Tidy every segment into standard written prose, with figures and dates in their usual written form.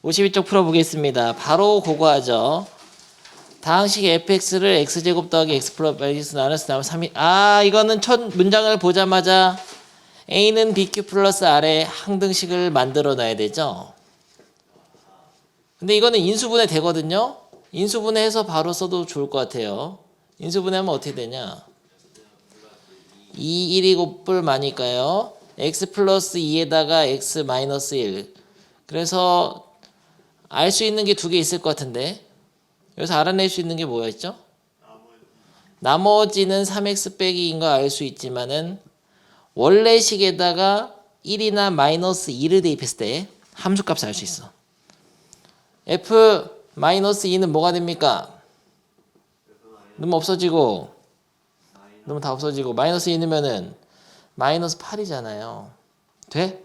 52쪽 풀어보겠습니다. 바로 그거 하죠. 다항식 fx를 x제곱 더하기 x 플러스 나눠서 나면 3이 이거는 첫 문장을 보자마자 a는 bq 플러스 r의 항등식을 만들어 놔야 되죠. 근데 이거는 인수분해 되거든요. 인수분해해서 바로 써도 좋을 것 같아요. 인수분해하면 어떻게 되냐? 2, 1이 곱불 마니까요. x 플러스 2에다가 x 마이너스 1. 그래서 알 수 있는 게 두 개 있을 것 같은데 여기서 알아낼 수 있는 게 뭐였죠? 나머지는 3x 빼기인 거 알 수 있지만은 원래 식에다가 1이나 마이너스 2를 대입했을 때 함수값을 알 수 있어. f 마이너스 2는 뭐가 됩니까? 넣으면 없어지고 넣으면 다 없어지고 마이너스 2 넣으면은 마이너스 8이잖아요. 돼?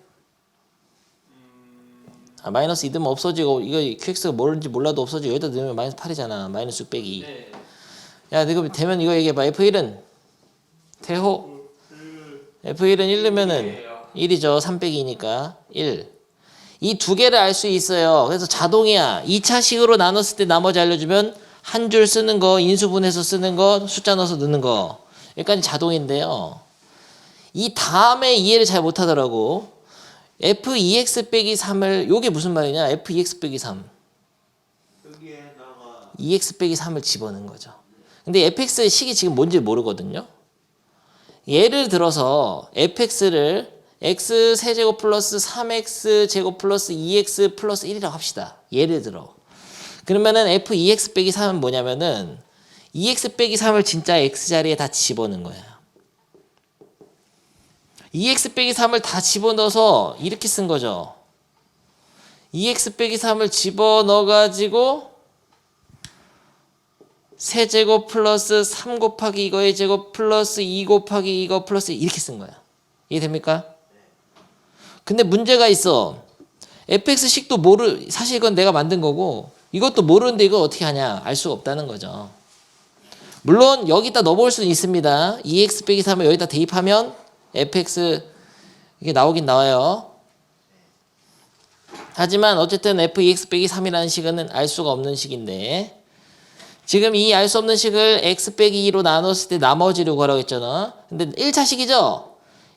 마이너스 2 넣으면 없어지고 이거 qx가 뭐인지 몰라도 없어지고 여기다 넣으면 마이너스 8이잖아. 마이너스 6 빼기. 네. 야 이거 되면 이거 얘기해봐. f1은 태호 f1은 1 넣으면은 1이죠. 3 빼기 2니까 1. 이 두 개를 알 수 있어요. 그래서 자동이야. 2차식으로 나눴을 때 나머지 알려주면 한 줄 쓰는 거, 인수분해서 쓰는 거, 숫자 넣어서 넣는 거. 여기까지 자동인데요. 이 다음에 이해를 잘 못하더라고. f2x 빼기 3을 요게 무슨 말이냐? f2x 빼기 3. 여기에다가 2x 빼기 3을 집어넣은 거죠. 근데 fx의 식이 지금 뭔지 모르거든요. 예를 들어서 fx를 x 세제곱 플러스 3x 제곱 플러스 2x 플러스 1이라고 합시다. 예를 들어. 그러면은 f2x 빼기 3은 뭐냐면은 2x 빼기 3을 진짜 x자리에 다 집어넣은 거야. 2x 빼기 3을 다 집어넣어서 이렇게 쓴 거죠. 2x 빼기 3을 집어넣어가지고 세제곱 플러스 3 곱하기 이거의 제곱 플러스 2 곱하기 이거 플러스 이렇게 쓴 거야. 이해됩니까? 근데 문제가 있어. fx식도 사실 이건 내가 만든 거고 이것도 모르는데 이걸 어떻게 하냐. 알 수가 없다는 거죠. 물론 여기다 넣어볼 수는 있습니다. 2x 빼기 3을 여기다 대입하면 fx 이게 나오긴 나와요. 하지만 어쨌든 f2x 빼기 3이라는 식은 알 수가 없는 식인데 지금 이 알 수 없는 식을 x 빼기 2로 나눴을 때 나머지를 구하라고 했잖아. 근데 1차식이죠?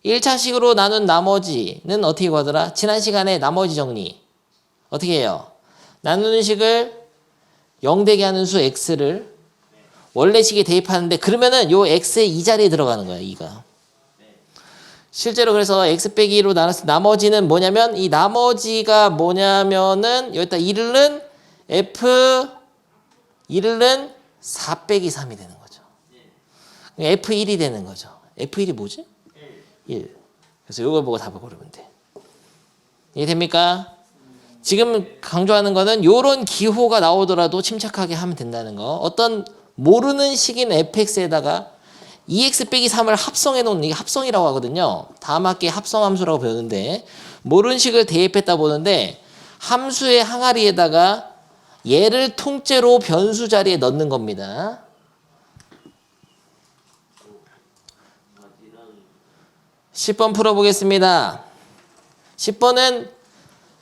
1차식으로 나눈 나머지는 어떻게 구하더라? 지난 시간에 나머지 정리 어떻게 해요? 나누는 식을 0되게 하는 수 x를 원래 식에 대입하는데 그러면은 요 x의 이 자리에 들어가는 거야. 2가. 실제로 그래서 x 빼기 2로 나눴을 때 나머지는 뭐냐면 이 나머지가 뭐냐면은 여기다 1을 넣은 f 1을 넣은 4 빼기 3이 되는 거죠. f1이 되는 거죠. f1이 뭐지? 1. 그래서 이걸 보고 답을 고르면 돼. 이해됩니까? 지금 강조하는 거는 요런 기호가 나오더라도 침착하게 하면 된다는 거. 어떤 모르는 식인 fx에다가 2x 빼기 3을 합성해 놓은 이게 합성이라고 하거든요. 다음 학기에 합성함수라고 배우는데 모르는 식을 대입했다 보는데 함수의 항아리에다가 얘를 통째로 변수 자리에 넣는 겁니다. 10번 풀어보겠습니다. 10번은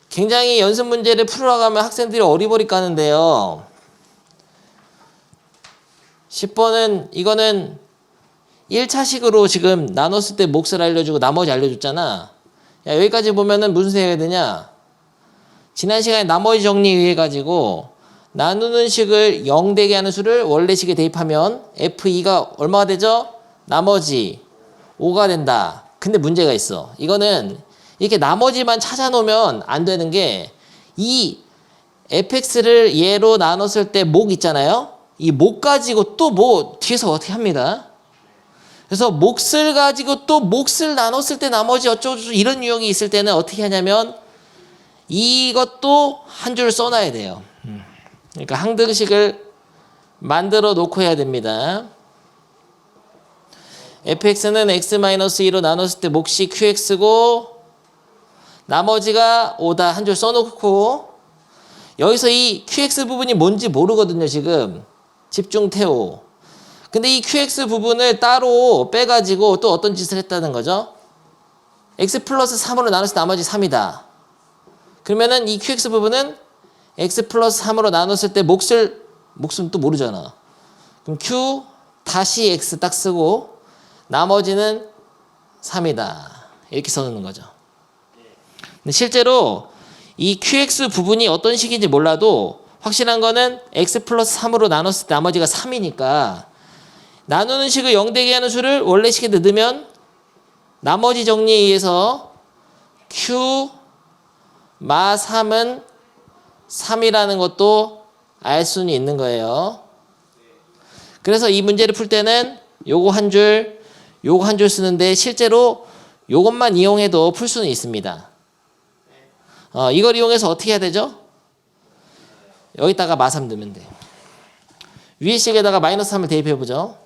굉장히 연습 문제를 풀어가면 가면 학생들이 어리버리 까는데요. 10번은 이거는 1차식으로 지금 나눴을 때 몫을 알려주고 나머지 알려줬잖아. 야, 여기까지 보면은 무슨 해야 되냐? 지난 시간에 나머지 정리해가지고 나누는 식을 0되게 하는 수를 원래 식에 대입하면 f2가 얼마가 되죠? 나머지 5가 된다. 근데 문제가 있어. 이거는 이렇게 나머지만 찾아놓으면 안 되는 게 이 fx를 얘로 나눴을 때 목 있잖아요. 이 목 가지고 또 뭐 뒤에서 어떻게 합니다. 그래서 몫을 가지고 또 몫을 나눴을 때 나머지 어쩌고저쩌고 이런 유형이 있을 때는 어떻게 하냐면 이것도 한 줄 써놔야 돼요. 그러니까 항등식을 만들어 놓고 해야 됩니다. fx는 x-2로 나눴을 때 몫이 qx고 나머지가 5다 한 줄 써놓고 여기서 이 qx 부분이 뭔지 모르거든요. 지금 집중 태오. 근데 이 qx 부분을 따로 빼가지고 또 어떤 짓을 했다는 거죠? x 플러스 3으로 나눴을 때 나머지 3이다. 그러면은 이 qx 부분은 x 플러스 3으로 나눴을 때 몫은 또 모르잖아. 그럼 q 다시 x 딱 쓰고 나머지는 3이다. 이렇게 써놓는 거죠. 근데 실제로 이 qx 부분이 어떤 식인지 몰라도 확실한 거는 x 플러스 3으로 나눴을 때 나머지가 3이니까 나누는 식을 0되게 하는 수를 원래 식에 넣으면 나머지 정리에 의해서 q 마 3은 3이라는 것도 알 수는 있는 거예요. 그래서 이 문제를 풀 때는 요거 한 줄, 요거 한 줄 쓰는데 실제로 요것만 이용해도 풀 수는 있습니다. 이걸 이용해서 어떻게 해야 되죠? 여기다가 마 3 넣으면 돼. 위에 식에다가 마이너스 3을 대입해보죠.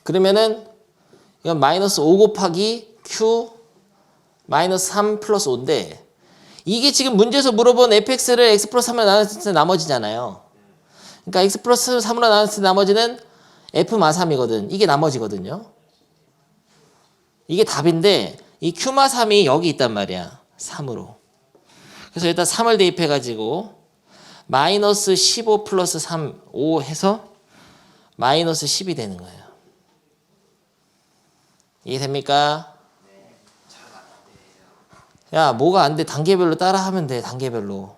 그러면은 이건 마이너스 5 곱하기 q 마이너스 3 플러스 5인데 이게 지금 문제에서 물어본 fx를 x 플러스 3으로 나눴을 때 나머지잖아요. 그러니까 x 플러스 3으로 나눴을 때 나머지는 f 마 3이거든. 이게 나머지거든요. 이게 답인데 이 q 마 3이 여기 있단 말이야. 3으로. 그래서 일단 3을 대입해가지고 마이너스 15 플러스 3, 5 해서 마이너스 10이 되는 거예요. 이해됩니까? 야, 뭐가 안 돼? 단계별로 따라 하면 돼. 단계별로.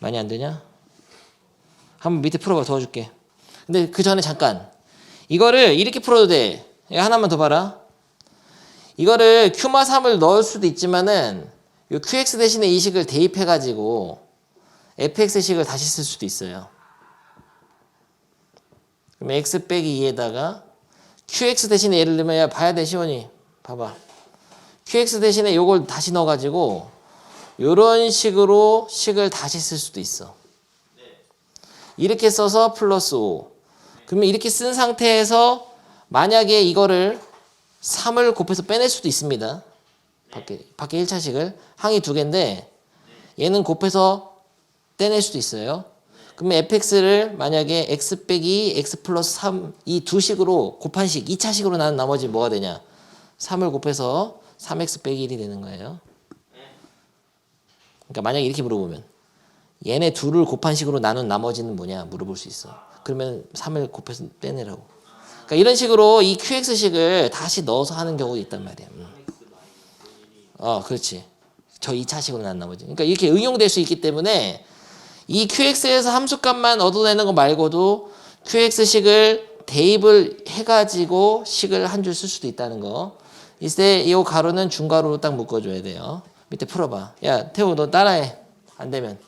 많이 안 되냐? 한번 밑에 풀어봐. 도와줄게. 근데 그 전에 잠깐. 이거를 이렇게 풀어도 돼. 하나만 더 봐라. 이거를 Q마 3을 넣을 수도 있지만은 요 QX 대신에 이 식을 대입해가지고 FX식을 다시 쓸 수도 있어요. 그럼 X 빼기 2에다가 QX 대신에 예를 들면 야 봐야 돼 시원히. 봐봐. QX 대신에 요걸 다시 넣어가지고 요런 식으로 식을 다시 쓸 수도 있어. 이렇게 써서 플러스 5. 그러면 이렇게 쓴 상태에서 만약에 이거를 3을 곱해서 빼낼 수도 있습니다. 밖에 1차식을. 항이 두 개인데 얘는 곱해서 떼낼 수도 있어요. 그러면 fx를 만약에 x 빼기 x 플러스 3 이 두 식으로 곱한 식 2차식으로 나눈 나머지 뭐가 되냐. 3을 곱해서 3x 빼기 1이 되는 거예요. 그러니까 만약에 이렇게 물어보면 얘네 둘을 곱한 식으로 나눈 나머지는 뭐냐 물어볼 수 있어. 그러면 3을 곱해서 빼내라고. 그러니까 이런 식으로 이 QX식을 다시 넣어서 하는 경우도 있단 말이야. 그렇지. 저 2차식으로 난 나머지. 그러니까 이렇게 응용될 수 있기 때문에 이 QX에서 함수값만 얻어내는 거 말고도 QX식을 대입을 해가지고 식을 한 줄 쓸 수도 있다는 거. 이때 이 가로는 중가로로 딱 묶어줘야 돼요. 밑에 풀어봐. 야 태호 너 따라해. 안 되면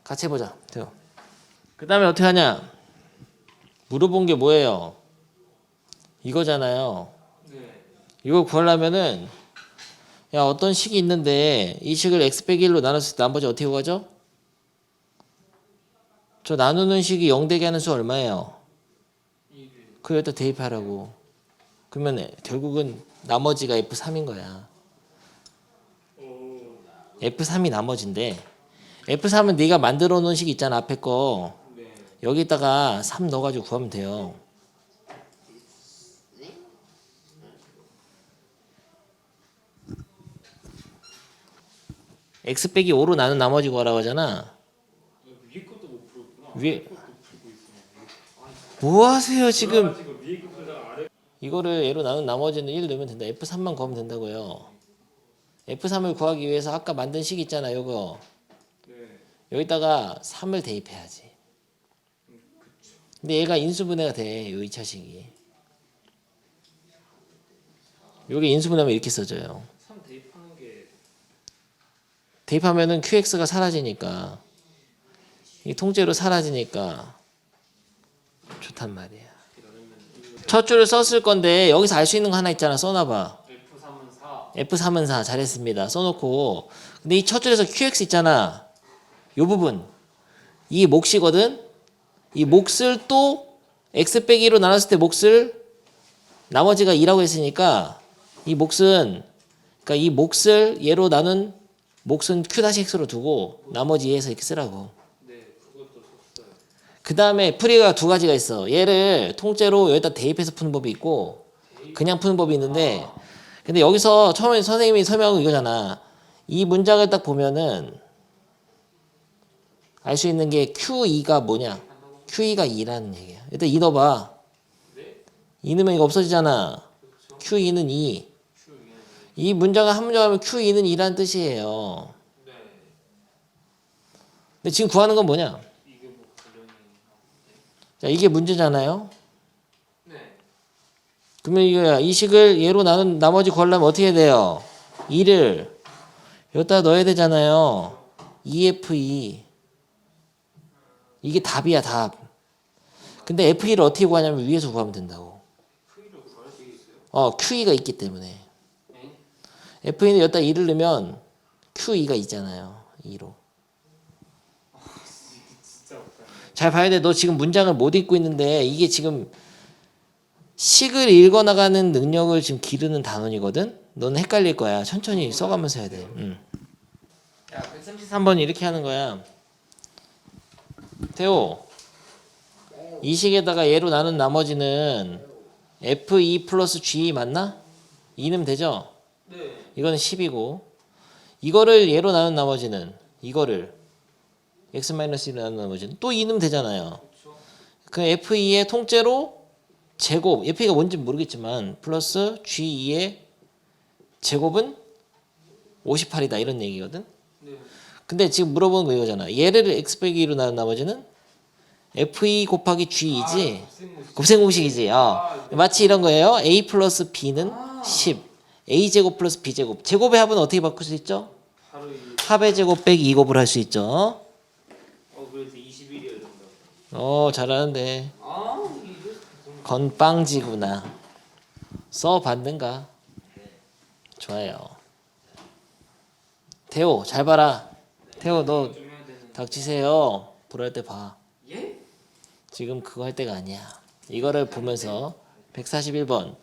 같이 해보자. 태호. 그 다음에 어떻게 하냐. 물어본 게 뭐예요? 이거잖아요. 이거 구하려면은 야 어떤 식이 있는데 이 식을 x 빼기 1로 나눴을 때 나머지 어떻게 구하죠? 저 나누는 식이 0 되게 하는 수 얼마예요? 그걸 또 대입하라고. 그러면 결국은 나머지가 F3인 거야. F3이 나머지인데 F3은 네가 만들어 놓은 식 있잖아. 앞에 거. 여기다가 3 넣어가지고 구하면 돼요. x 빼기 5로 나눈 나머지 구하라고 하잖아. 위에 것도 못 풀었구나. 위에 뭐 하세요 지금? 지금 위에 것보다 아래. 이거를 얘로 나눈 나머지는 1 넣으면 된다. F3만 구하면 된다고요. F3을 구하기 위해서 아까 만든 식 있잖아. 요거. 네. 여기다가 3을 대입해야지. 근데 얘가 인수분해가 돼. 요 2차식이. 요게 인수분해하면 이렇게 써져요. 3 대입하는 게 대입하면은 QX가 사라지니까 이 통째로 사라지니까 좋단 말이야. 첫 줄을 썼을 건데 여기서 알 수 있는 거 하나 있잖아. 써놔봐. F3은 4. F3은 4 잘했습니다. 써놓고 근데 이 첫 줄에서 QX 있잖아. 요 부분 이 몫이거든. 이 몫을 또 X 빼기로 나눴을 때 몫을 나머지가 2라고 했으니까 이 몫은 그러니까 이 몫을 얘로 나눈 몫은 Q-X로 두고 나머지 2에서 이렇게 쓰라고. 네, 그것도 썼어요. 그 다음에 풀이가 두 가지가 있어. 얘를 통째로 여기다 대입해서 푸는 법이 있고 그냥 푸는 법이 있는데 근데 여기서 처음에 선생님이 설명한 거 이거잖아. 이 문장을 딱 보면은 알 수 있는 게 Q2가 뭐냐? Q2가 2라는 얘기야. 일단 2 넣어봐. 네? 2 넣으면 이거 없어지잖아. 그렇죠. Q2는 2. Q 이 문장을 한 문장 하면 Q2는 2라는 뜻이에요. 네. 근데 지금 구하는 건 뭐냐? 이게 뭐 관련이 자, 이게 문제잖아요. 네. 그러면 이 식을 얘로 나눈 나머지 구하려면 어떻게 해야 돼요? 2를 여기다 넣어야 되잖아요. EF2. 이게 답이야, 답. 근데 F2를 어떻게 구하냐면 위에서 구하면 된다고. V를 구할 수 있어요? Q2가 있기 때문에. 네? F2는 여기다 2를 넣으면 Q2가 있잖아요. 2로. 진짜 없다. 잘 봐야 돼. 너 지금 문장을 못 읽고 있는데 이게 지금 식을 읽어나가는 능력을 지금 기르는 단원이거든? 너는 헷갈릴 거야. 천천히 써가면서 해야 돼. 야, 133번 이렇게 하는 거야. 태호, 이 식에다가 얘로 나눈 나머지는 F2 플러스 G 맞나? 2는 되죠? 네. 이거는 10이고 이거를 얘로 나눈 나머지는 이거를 X-1로 나눈 나머지는 또 2는 되잖아요. 그렇죠. 그 F2의 통째로 제곱, F2가 뭔지 모르겠지만 플러스 G2의 제곱은 58이다 이런 얘기거든. 네. 근데 지금 물어보는 거 이거잖아. 얘를 x 빼기 2로 나눈 나머지는 f2 곱하기 g2지. 곱셈공식이지. 마치 이런 거예요. a 플러스 b는 10. a 제곱 플러스 b 제곱. 제곱의 합은 어떻게 바꿀 수 있죠? 바로 이 합의 제곱 빼기 2곱을 할 수 있죠. 그래서 21이어야 된다. 잘하는데. 이거 건빵지구나. 써봤는가? 좋아요. 태호 잘 봐라. 태호 너 좀 해야 되는. 닥치세요. 불할 때 봐. 예? 지금 그거 할 때가 아니야. 이거를 보면서 141번.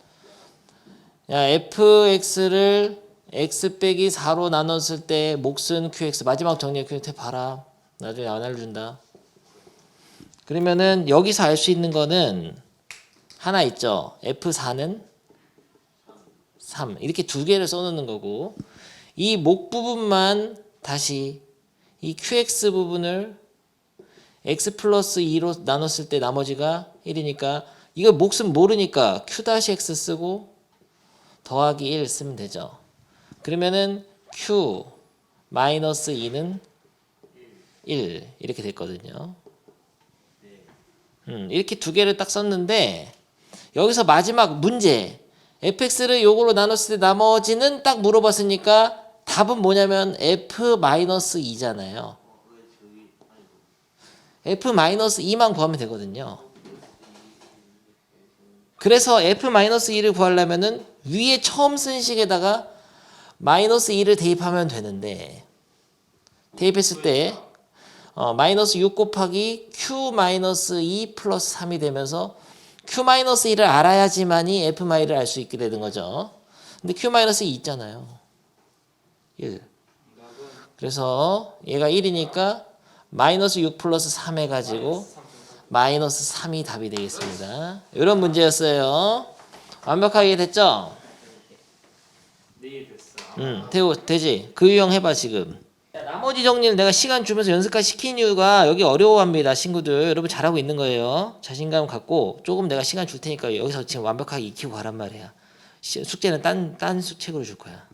야, fx를 x 빼기 4로 나눴을 때 몫은 qx. 마지막 정리해 qx 봐라. 나중에 안 알려준다. 그러면은 여기서 알 수 있는 거는 하나 있죠. f4는 3. 이렇게 두 개를 써놓는 거고 이 목 부분만 다시 이 qx 부분을 x 플러스 2로 나눴을 때 나머지가 1이니까 이거 몫은 모르니까 q-x 쓰고 더하기 1 쓰면 되죠. 그러면은 q 마이너스 2는 1 이렇게 됐거든요. 이렇게 두 개를 딱 썼는데 여기서 마지막 문제 fx를 요걸로 나눴을 때 나머지는 딱 물어봤으니까 답은 뭐냐면 f-2잖아요. f-2만 구하면 되거든요. 그래서 f-2를 구하려면은 위에 처음 쓴 식에다가 마이너스 2를 대입하면 되는데 대입했을 때 마이너스 6 곱하기 q-2 플러스 3이 되면서 q-2를 알아야지만이 f-를 알 수 있게 되는 거죠. 근데 q-2 있잖아요. 1. 그래서 얘가 1이니까 마이너스 6 플러스 3 해가지고 마이너스 3이 답이 되겠습니다. 이런 문제였어요. 완벽하게 됐죠? 네, 됐어. 태호 되지? 그 유형 해봐 지금. 나머지 정리를 내가 시간 주면서 연습까지 시킨 이유가 여기 어려워합니다. 친구들 여러분 잘하고 있는 거예요. 자신감 갖고 조금 내가 시간 줄 테니까 여기서 지금 완벽하게 익히고 가란 말이야. 숙제는 딴 책으로 줄 거야.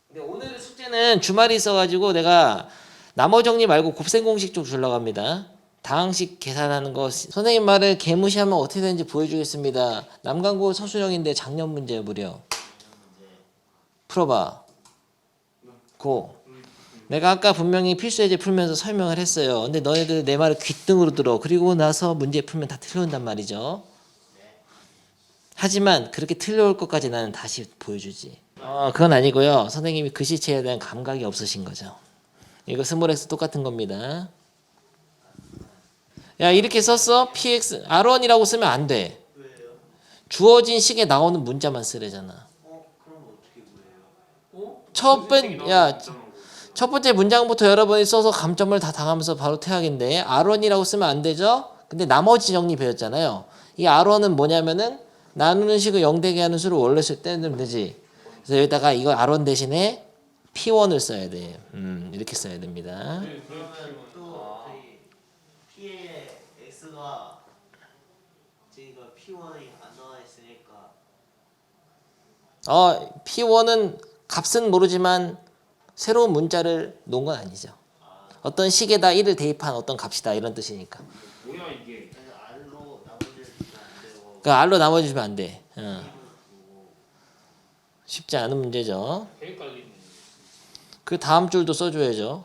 근데 오늘 숙제는 주말이 있어가지고 내가 나머지 정리 말고 곱셈 공식 쪽 주려고 합니다. 다항식 계산하는 거 선생님 말을 개무시하면 어떻게 되는지 보여주겠습니다. 남강고 서술형인데 작년 문제예요 무려. 풀어봐. 고. 내가 아까 분명히 필수예제 풀면서 설명을 했어요. 근데 너네들 내 말을 귓등으로 들어. 그리고 나서 문제 풀면 다 틀려온단 말이죠. 하지만 그렇게 틀려올 것까지 나는 다시 보여주지. 그건 아니고요. 선생님이 글씨체에 대한 감각이 없으신 거죠. 이거 스몰엑스 똑같은 겁니다. 야 이렇게 썼어? px r1이라고 쓰면 안 돼. 주어진 식에 나오는 문자만 쓰래잖아. 첫 번째 문장부터 여러분이 써서 감점을 다 당하면서 바로 퇴학인데 R1이라고 쓰면 안 되죠? 근데 나머지 정리 배웠잖아요. 이 R1은 뭐냐면은 나누는 식을 0되게 하는 수를 원래 쓸 때 넣으면 되지. 그래서 여기다가 이거 R1 대신에 P1을 써야 돼. 이렇게 써야 됩니다. 그러면 또 저희 P의 X가 저희가 P1이 안 나와 있으니까 P1은 값은 모르지만 새로운 문자를 놓은 건 아니죠. 어떤 식에다 1을 대입한 어떤 값이다 이런 뜻이니까. 뭐야 이게? 그래서 R로 나머지를 주면 안 되고 그러니까 R로 나머지 주면 안 돼. P를 주고 쉽지 않은 문제죠. 되게 깔리네. 그 다음 줄도 써줘야죠.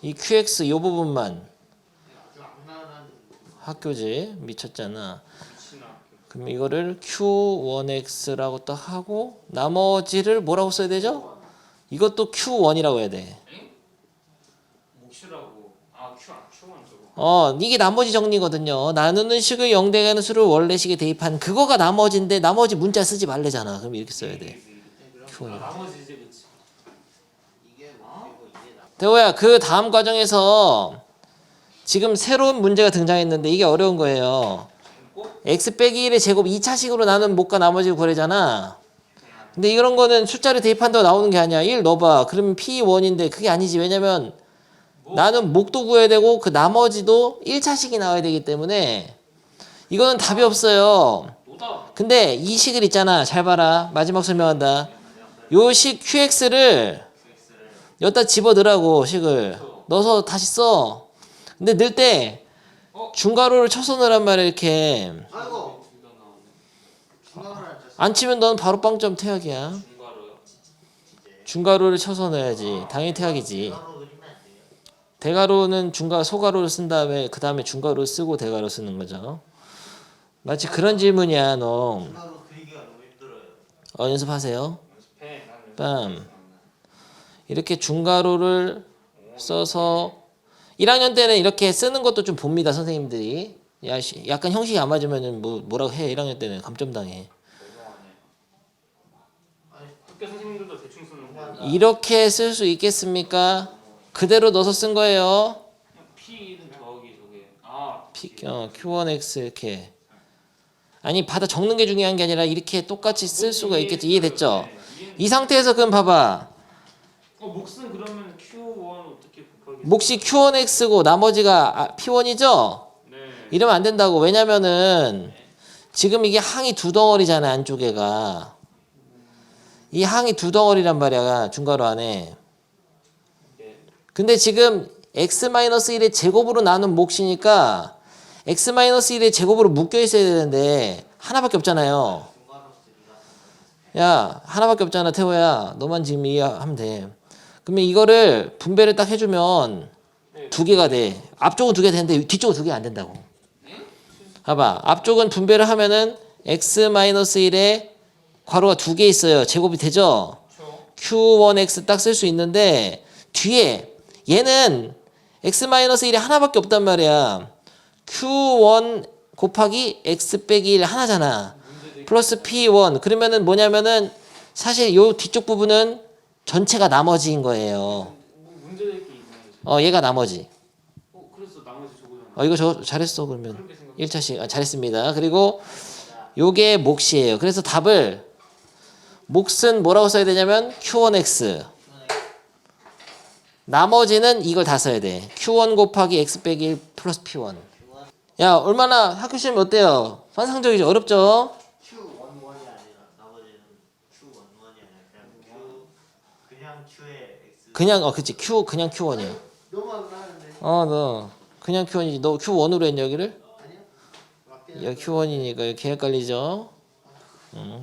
이 QX 이 부분만 아주 악랄한 학교지 미쳤잖아. 미친 학교. 그럼 이거를 Q1X라고 딱 하고 나머지를 뭐라고 써야 되죠? 이것도 Q1이라고 해야 돼. 엥? 몫이라고. Q만 저거. 이게 나머지 정리거든요. 나누는 식을 0대가는 수를 원래식에 대입한 그거가 나머지인데 나머지 문자 쓰지 말래잖아. 그럼 이렇게 써야 돼. Q1. 나머지 이제 그치. 이게 목이고 이게 나 대호야, 그 다음 과정에서 지금 새로운 문제가 등장했는데 이게 어려운 거예요. x 빼기 1의 제곱 2차식으로 나눈 못과 나머지를 구하잖아. 근데 이런 거는 숫자를 대입한다고 나오는 게 아니야. 1 넣어봐. 그러면 P1인데 그게 아니지. 왜냐면 나는 목도 구해야 되고 그 나머지도 1차식이 나와야 되기 때문에 이거는 답이 없어요. 노다. 근데 이 식을 있잖아. 잘 봐라. 마지막 설명한다. 요 식 QX를 여기다 집어 넣으라고 식을 넣어서 다시 써. 근데 넣을 때 중괄호를 쳐서 넣으란 말이야. 이렇게 아이고 중간을 안 쳤어 안 치면 넌 바로 빵점 퇴학이야. 중괄호요. 중괄호를 쳐서 넣어야지. 당연히 퇴학이지. 바로 그리면 안 돼요 대괄호는 소괄호를 쓴 다음에 그 다음에 중괄호를 쓰고 대괄호 쓰는 거죠. 마치 그런 질문이야. 너 중간으로 그리기가 너무 힘들어요 연습하세요. 연습해. 나는. 빰. 이렇게 중괄호를 써서 1학년 때는 이렇게 쓰는 것도 좀 봅니다. 선생님들이. 약간 형식이 안 맞으면 뭐라고 해. 1학년 때는 감점당해. 학교 선생님들도 대충 쓰는 거. 이렇게 쓸 수 있겠습니까? 그대로 넣어서 쓴 거예요. P는 더하기 저게. Q1X 이렇게. 아니 받아 적는 게 중요한 게 아니라 이렇게 똑같이 쓸 수가 있겠지. 이해됐죠? 이 상태에서 그럼 봐봐. 몫은 그러면 Q1 어떻게 곱하기? 몫이 Q1X고 나머지가 P1이죠? 네. 이러면 안 된다고. 왜냐면은 지금 이게 항이 두 덩어리잖아. 안쪽에가. 이 항이 두 덩어리란 말이야. 중괄호 안에. 네. 근데 지금 x-1의 제곱으로 나눈 몫이니까 x-1의 제곱으로 묶여 있어야 되는데 하나밖에 없잖아요. 중간으로 쓰기가 야, 하나밖에 없잖아. 태호야. 너만 지금 이해하면 돼. 그러면 이거를 분배를 딱 해주면 네. 두 개가 돼. 앞쪽은 두 개 되는데 뒤쪽은 두 개 안 된다고. 봐봐. 앞쪽은 분배를 하면은 x-1에 괄호가 두 개 있어요. 제곱이 되죠? Q1X 딱 쓸 수 있는데 뒤에 얘는 x-1이 하나밖에 없단 말이야. Q1 곱하기 x 빼기 1 하나잖아. 플러스 P1. 그러면은 뭐냐면은 사실 요 뒤쪽 부분은 전체가 나머지인 거예요. 문제 될 게 있나요? 얘가 나머지. 그래서 나머지 저거잖아. 이거 잘했어. 그러면 그렇게 생각. 1차식 잘했습니다. 그리고 요게 몫이에요. 그래서 답을 몫은 뭐라고 써야 되냐면 Q1X. 나머지는 이걸 다 써야 돼. Q1 곱하기 X 빼기 1 플러스 P1. 야, 얼마나 학교 시험이 어때요? 환상적이죠? 어렵죠? Q11이 아니라 나머지는 Q11이 아니라 그냥 Q의 X 그치. 그냥 Q1이야. 너무 악랄한데 너 그냥 Q1이지. 너 Q1으로 했냐 여기를? 아니요? 맞게 여기 Q1이니까 이렇게 헷갈리죠?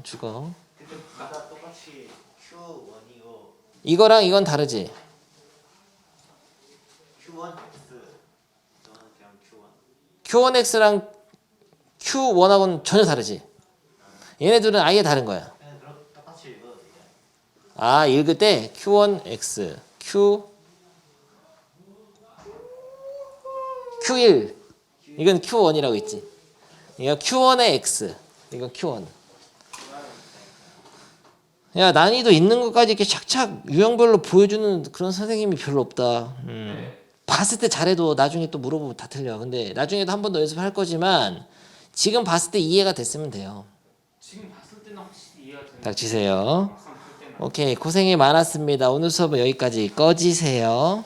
죽어. 근데 둘다 똑같이 Q1이고 이거랑 이건 다르지? Q1X 저는 그냥 Q1 Q1X랑 Q1하고는 전혀 다르지? 얘네들은 아예 다른 거야. 그냥 똑같이 읽어도 돼요 읽을 때 Q1X, Q1 이건 Q1이라고 있지. 이거 Q1의 X, 이건 Q1. 야, 난이도 있는 것까지 이렇게 착착 유형별로 보여주는 그런 선생님이 별로 없다. 봤을 때 잘해도 나중에 또 물어보면 다 틀려. 근데 나중에도 한 번 더 연습할 거지만 지금 봤을 때 이해가 됐으면 돼요. 지금 봤을 때는 확실히 이해가 되는. 닥치세요. 막상 풀 때는 오케이 고생이 많았습니다. 오늘 수업은 여기까지 꺼지세요.